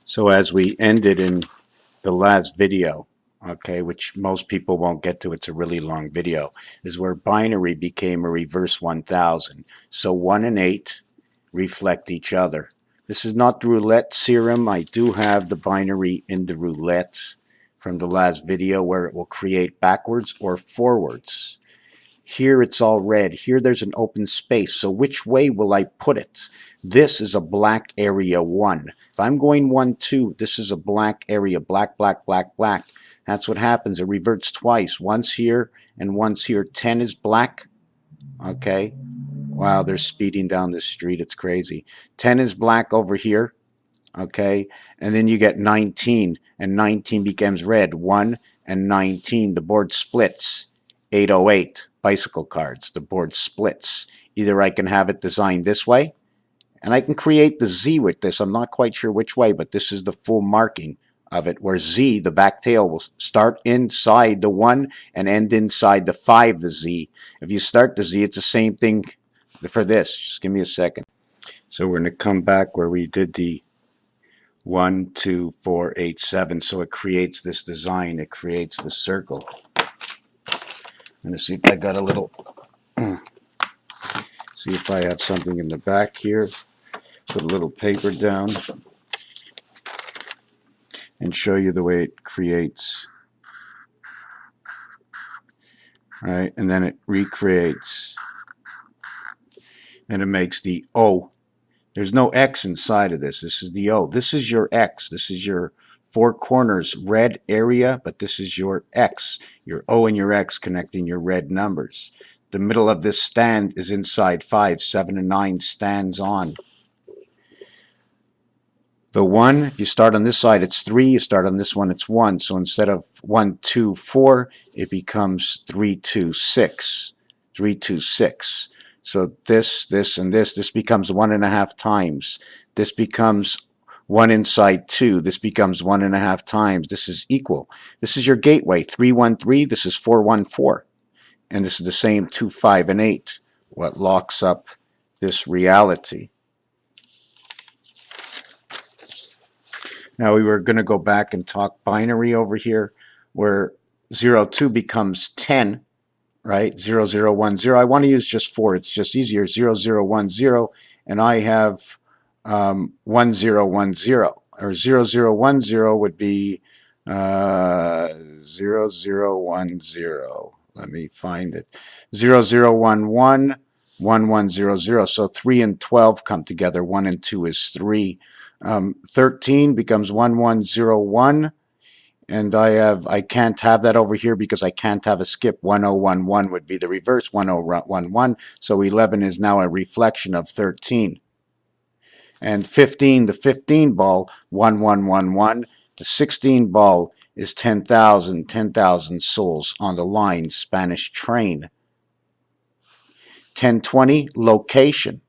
So as we ended in the last video, okay, which most people won't get to, it's a really long video, is where binary became a reverse 1000. So 1 and 8 reflect each other. This is not the roulette serum. I do have the binary in the roulette from the last video where it will create backwards or forwards. Here it's all red. Here there's an open space. So which way will I put it? This is a black area 1. If I'm going 1, 2, this is a black area. Black, black, black, black. That's what happens. It reverts twice. Once here and once here. 10 is black. Okay. Wow, they're speeding down this street. It's crazy. 10 is black over here. Okay. And then you get 19. And 19 becomes red. 1 and 19. The board splits. 808. Bicycle cards. The board splits. Either I can have it designed this way, and I can create the Z with this. I'm not quite sure which way, but this is the full marking of it, where Z, the back tail, will start inside the 1 and end inside the 5, the Z. If you start the Z, it's the same thing for this. Just give me a second. So we're going to come back where we did the 1, 2, 4, 8, 7. So it creates this design. It creates the circle. I'm going to see if I got a little, see if I have something in the back here. Put a little paper down and show you the way it creates. Right? And then it recreates. And it makes the O. There's no X inside of this. This is the O. This is your X. This is your 4 corners red area, but this is your X. Your O and your X connecting your red numbers. The middle of this stand is inside 5. 7 and 9 stands on. The 1, if you start on this side, it's 3. You start on this one, it's 1. So instead of 1, 2, 4, it becomes 3, 2, 6. 3, 2, 6. So this, and this becomes 1.5 times. This becomes 1 inside 2. This becomes 1.5 times. This is equal. This is your gateway. 3, 1, 3. This is 4, 1, 4. And this is the same 2, 5, and 8. What locks up this reality. Now we were going to go back and talk binary over here, where 0, 2 becomes 10, right? 0, 0, 1, 0. I want to use just 4. It's just easier. 0, 0, 1, 0. And I have 1, 0, 1, 0. Or 0, 0, 1, 0 would be 0, 0, 1, 0. Let me find it. 0, 0, 1, 1. 1, 1, 0, 0. So 3 and 12 come together. 1 and 2 is 3. 13 becomes 1, 1, 0, 1. And I can't have that over here because I can't have a skip. 1, 0, 1, 1 would be the reverse. 1, 0, 1, 1. So 11 is now a reflection of 13. And 15, the 15 ball, 1, 1, 1, 1. The 16 ball is 10,000, 10,000 souls on the line, Spanish train. 1020, location.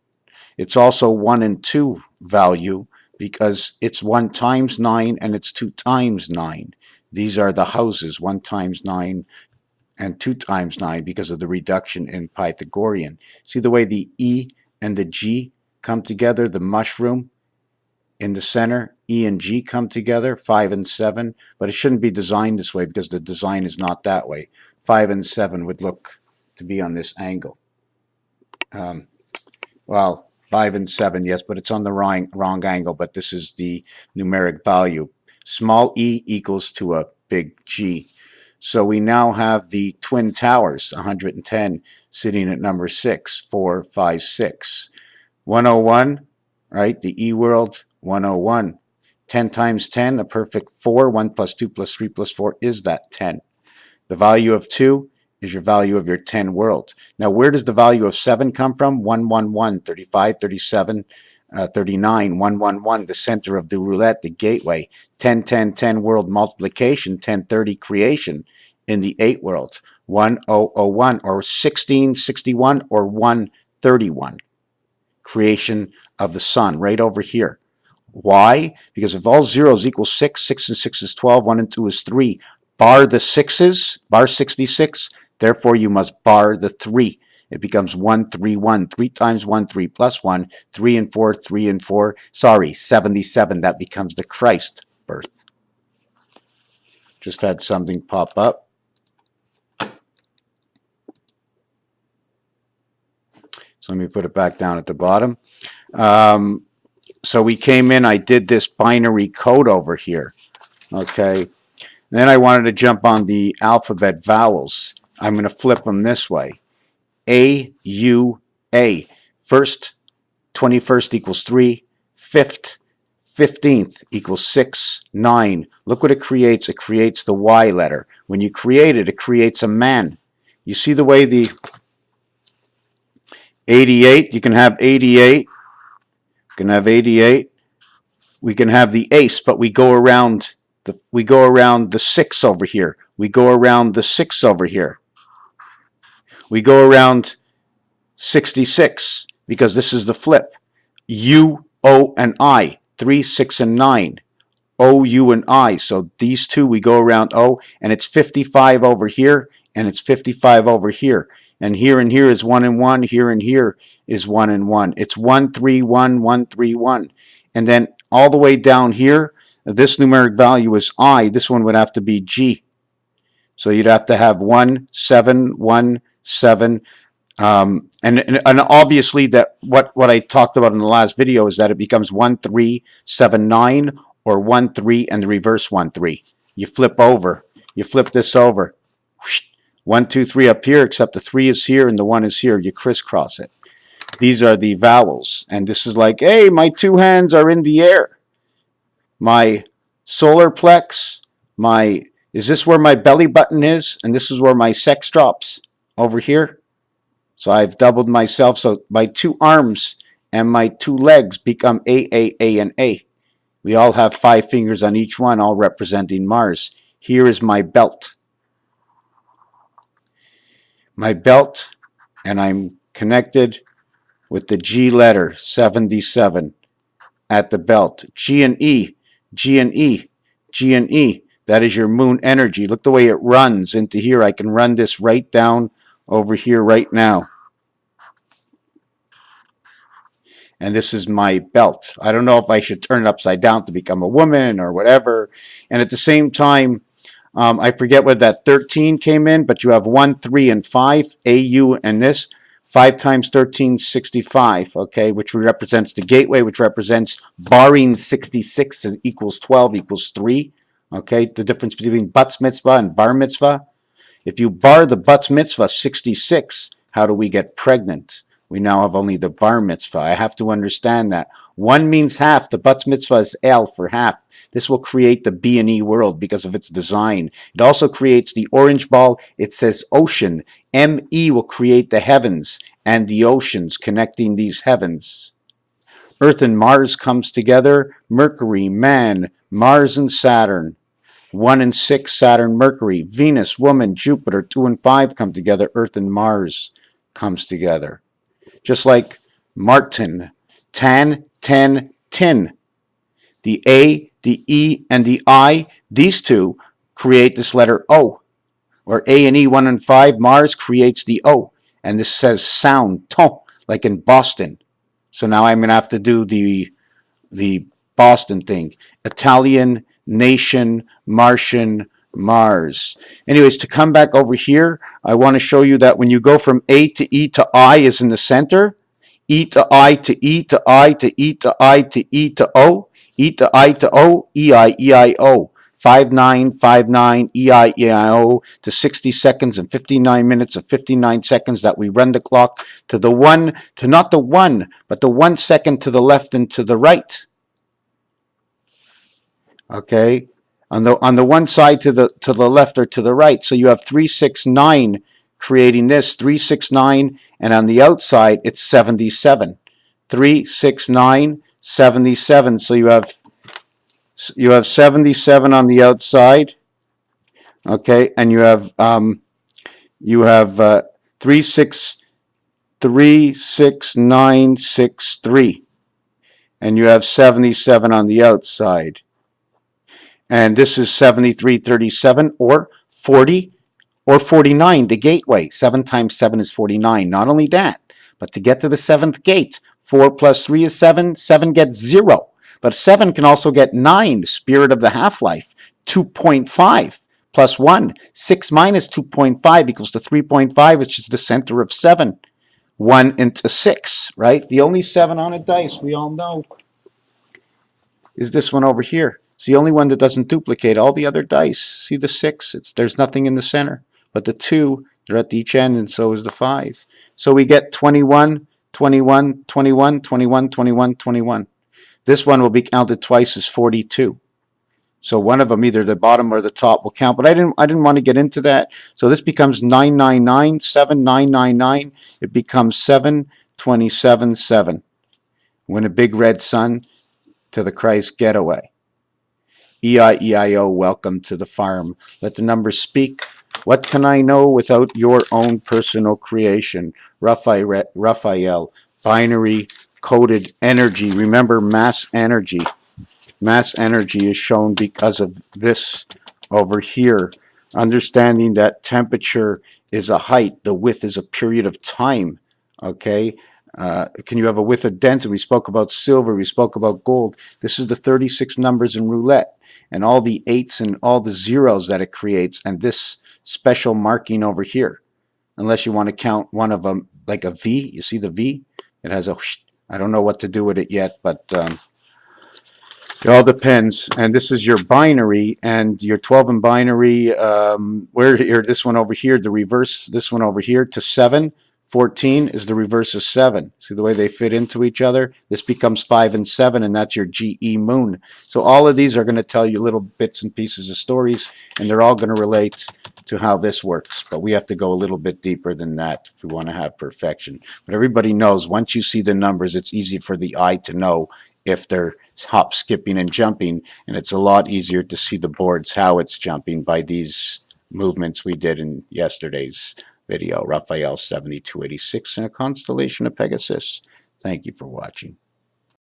It's also 1 and 2 value because it's 1 times 9 and it's 2 times 9. These are the houses, 1 times 9 and 2 times 9 because of the reduction in Pythagorean. See the way the E and the G come together, the mushroom in the center, E and G come together, 5 and 7, but it shouldn't be designed this way because the design is not that way. 5 and 7 would look to be on this angle. Well, 5 and 7, yes, but it's on the wrong angle, but this is the numeric value. Small e equals to a big G. So we now have the Twin Towers, 110, sitting at number 6, 4, 5, 6. 101, right, the E world, 101. 10 times 10, a perfect 4. 1 plus 2 plus 3 plus 4 is that 10. The value of 2 is your value of your 10 world. Now, where does the value of 7 come from? 1, 1, 1, 35, 37, 39, 1, 1, 1, the center of the roulette, the gateway. 10, 10, 10 world multiplication, 10, 30 creation in the 8 worlds. 1, 0, 0, 1, or 16, 61, or 1, 31. Creation of the sun right over here. Why? Because if all zeros equal 6, 6 and 6 is 12, 1 and 2 is 3, bar the 6s, bar 66, therefore you must bar the 3. It becomes 131. 3 times 1, 3 plus 1, 3 and 4, 3 and 4. Sorry, 77. That becomes the Christ birth. Just had something pop up. So let me put it back down at the bottom. So we came in, I did this binary code over here. Okay. And then I wanted to jump on the alphabet vowels. I'm going to flip them this way. A, U, A. First, 21st equals 3. Fifth, 15th equals 6, 9. Look what it creates. It creates the Y letter. When you create it, it creates a man. You see the way the 88, you can have 88. You can have 88. We can have the ace, but we go around the 6 over here. We go around the 6 over here. We go around 66 because this is the flip. U, O, and I. 3, 6, and 9. O, U, and I. So these two, we go around O, and it's 55 over here, and it's 55 over here. And here is 1 and 1. Here and here is 1 and 1. It's 1, 3, 1, 1, 3, 1. And then all the way down here, this numeric value is I. This one would have to be G. So you'd have to have 1, 7, 1, 7. And obviously that what I talked about in the last video is that it becomes 1, 3, 7, 9, or 1, 3, and the reverse 1, 3. You flip over. You flip this over. 1, 2, 3 up here, except the 3 is here and the 1 is here. You crisscross it. These are the vowels. And this is like, hey, my 2 hands are in the air. My solar plex, is this where my belly button is? And this is where my sex drops over here. So I've doubled myself. So my 2 arms and my 2 legs become A, and A. We all have 5 fingers on each one, all representing Mars. Here is my belt. My belt, and I'm connected with the G letter, 77, at the belt. G and E, G and E, G and E. That is your moon energy. Look the way it runs into here. I can run this right down over here right now. And this is my belt. I don't know if I should turn it upside down to become a woman or whatever. And at the same time, I forget where that 13 came in, but you have 1, 3, and 5, AU, and this. 5 times 13, 65, okay, which represents the gateway, which represents barring 66 equals 12 equals 3, okay, the difference between Bat's mitzvah and bar mitzvah. If you bar the Bat's mitzvah 66, how do we get pregnant? We now have only the bar mitzvah. I have to understand that. 1 means half. The Bat's mitzvah is L for half. This will create the B and E world because of its design. It also creates the orange ball. It says ocean. ME will create the heavens and the oceans connecting these heavens. Earth and Mars comes together. Mercury, man, Mars and Saturn. 1 and 6, Saturn, Mercury. Venus, woman, Jupiter. 2 and 5 come together. Earth and Mars comes together. Just like Martin, tan, ten, tin. The A, the E, and the I, these two create this letter O. Or A and E, 1 and 5, Mars creates the O. And this says sound, ton, like in Boston. So now I'm going to have to do the Boston thing. Italian, nation, Martian, Mars. Anyways, to come back over here, I want to show you that when you go from A to E to I is in the center. E to I to E to I to E to I to E to O. E to I to O, EI, EIO. 5959 EI, EIO to 60 seconds and 59 minutes and 59 seconds that we run the clock to the 1, to not the 1, but the 1 second to the left and to the right. Okay? On the one side to the left or to the right. So you have 369 creating this, 369, and on the outside it's 77. 369, 77. So you have 77 on the outside. Okay, and you have 36963, and you have 77 on the outside. And this is 7337 or 40 Or 49, the gateway. 7 times 7 is 49. Not only that, but to get to the seventh gate, 4 plus 3 is 7. 7 gets 0. But 7 can also get 9, the spirit of the half-life. 2.5 plus 1. 6 minus 2.5 equals to 3.5, which is the center of 7. 1 into 6, right? The only 7 on a dice, we all know, is this one over here. It's the only one that doesn't duplicate all the other dice. See the 6? There's nothing in the center. But the 2, they're at each end, and so is the 5. So we get 21, 21, 21, 21, 21, 21. This one will be counted twice as 42. So one of them, either the bottom or the top, will count. But I didn't want to get into that. So this becomes 999, 7999. It becomes 727, 7. Win a big red sun to the Christ getaway. E-I-E-I-O, welcome to the farm. Let the numbers speak. What can I know without your own personal creation? Raphael, binary coded energy. Remember, mass energy. Mass energy is shown because of this over here. Understanding that temperature is a height, the width is a period of time. Okay? Can you have a width of density? We spoke about silver, we spoke about gold. This is the 36 numbers in roulette, and all the 8s and all the 0s that it creates, and this special marking over here. Unless you want to count one of them like a V. You see the V? It has a, I don't know what to do with it yet, but it all depends. And this is your binary, and your 12 in binary, where here, this one over here, the reverse, this one over here to 7. 14 is the reverse of 7. See the way they fit into each other? This becomes 5 and 7, and that's your GE moon. So all of these are going to tell you little bits and pieces of stories, and they're all going to relate to how this works. But we have to go a little bit deeper than that if we want to have perfection. But everybody knows once you see the numbers, it's easy for the eye to know if they're hop, skipping, and jumping, and it's a lot easier to see the boards how it's jumping by these movements we did in yesterday's video. Raphael 7286 in a constellation of Pegasus. Thank you for watching.